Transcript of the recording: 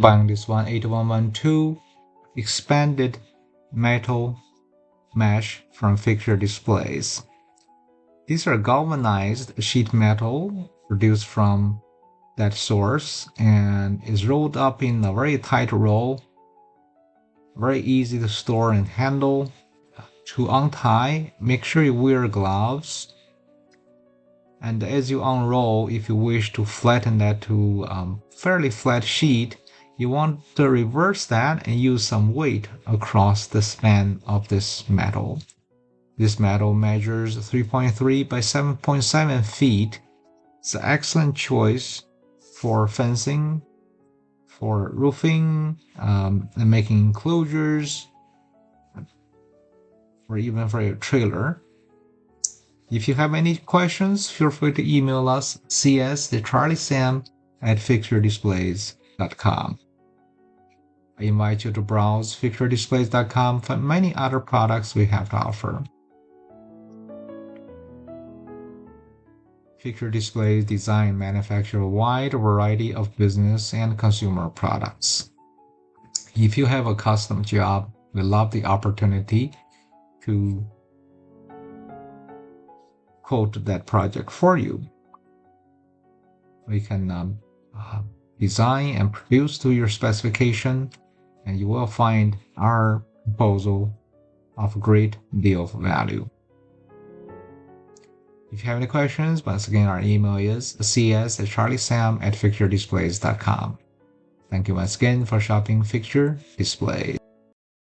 buying this one 8112 expanded metal mesh from Fixture Displays. These are galvanized sheet metal produced from that source and is rolled up in a very tight roll, very easy to store and handle. To untie, make sure you wear gloves, and as you unroll, if you wish to flatten that to fairly flat sheet, you want to reverse that and use some weight across the span of this metal. This metal measures 3.3 by 7.7 feet. It's an excellent choice for fencing, for roofing, and making enclosures, or even for your trailer. If you have any questions, feel free to email us cs@fixturedisplays.com. I invite you to browse fixturedisplays.com for many other products we have to offer. Fixture Displays design and manufacture a wide variety of business and consumer products. If you have a custom job, we love the opportunity to quote that project for you. We can design and produce to your specification, and you will find our proposal of a great deal of value. If you have any questions, once again, our email is cs@charliesam@fixturedisplays.com. Thank you once again for shopping Fixture Displays.